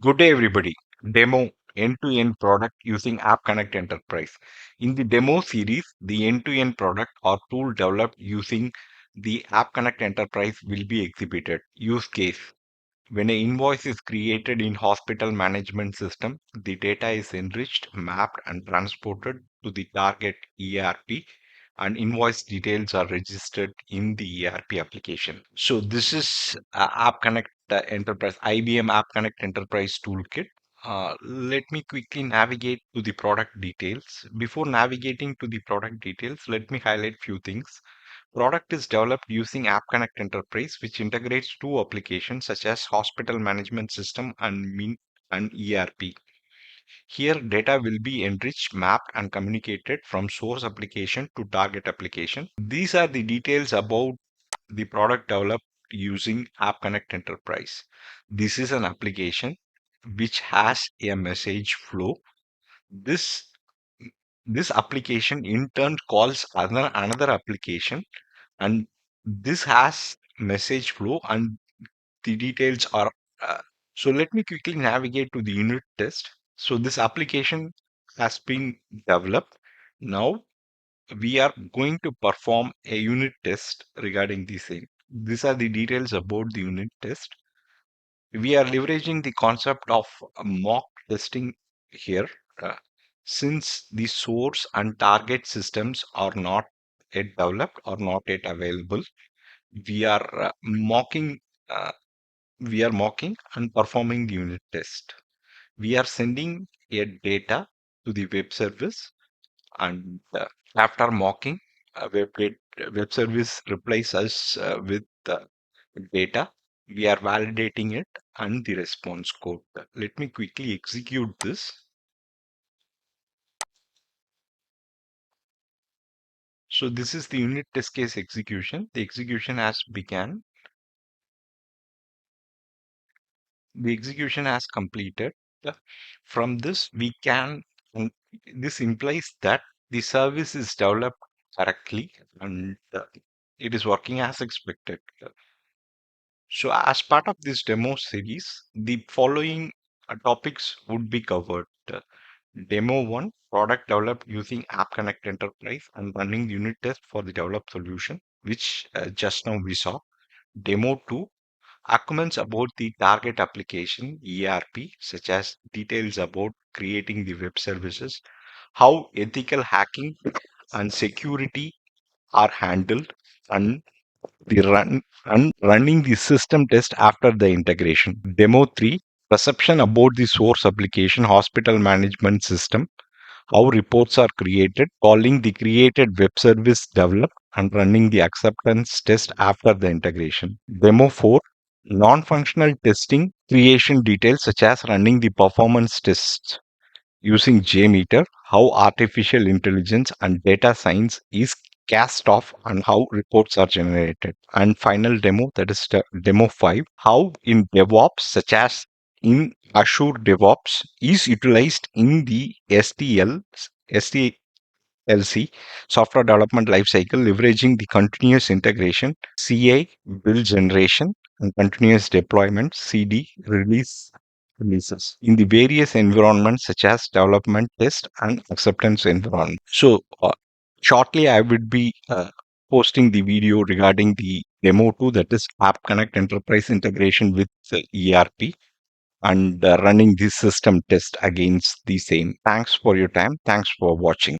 Good day, everybody. Demo end-to-end product using App Connect Enterprise. In the demo series, the end-to-end product or tool developed using the App Connect Enterprise will be exhibited. Use case. When an invoice is created in hospital management system, the data is enriched, mapped, and transported to the target ERP, and invoice details are registered in the ERP application. So this is App Connect Enterprise, IBM App Connect Enterprise Toolkit. Let me quickly navigate to the product details. Before navigating to the product details, let me highlight few things. Product is developed using App Connect Enterprise, which integrates two applications such as Hospital Management System and ERP. Here, data will be enriched, mapped, and communicated from source application to target application. These are the details about the product developed using App Connect Enterprise. This is an application which has a message flow. This this application in turn calls another application, and this has message flow, and the details are so let me quickly navigate to the unit test. So this application has been developed. Now we are going to perform a unit test regarding the same. These are the details about the unit test. We are leveraging the concept of mock testing here. uh, since the source and target systems are not yet developed or not yet available, we are uh, mocking and performing the unit test. We are sending a data to the web service, and after mocking, web service replies us with data. We are validating it and the response code. Let me quickly execute this. So this is the unit test case execution. The execution has begun. The execution has completed. Uh, From this, we can, and this implies that the service is developed correctly and it is working as expected. So, as part of this demo series, the following topics would be covered. Demo 1, product developed using App Connect Enterprise and running unit test for the developed solution, which just now we saw. Demo 2, arguments about the target application ERP, such as details about creating the web services, how ethical hacking and security are handled, and running the system test after the integration. Demo 3, perception about the source application hospital management system, how reports are created, calling the created web service developed, and running the acceptance test after the integration. Demo 4, non-functional testing creation details such as running the performance tests using JMeter, how artificial intelligence and data science is cast off and how reports are generated. And final demo, that is demo 5, how in DevOps, such as in Azure DevOps, is utilized in the SDLC software development lifecycle, leveraging the continuous integration, CI build generation, and continuous deployment, CD releases in the various environments such as development, test, and acceptance environment. So, shortly, I would be posting the video regarding the demo 2, that is App Connect Enterprise integration with ERP, and running the system test against the same. Thanks for your time. Thanks for watching.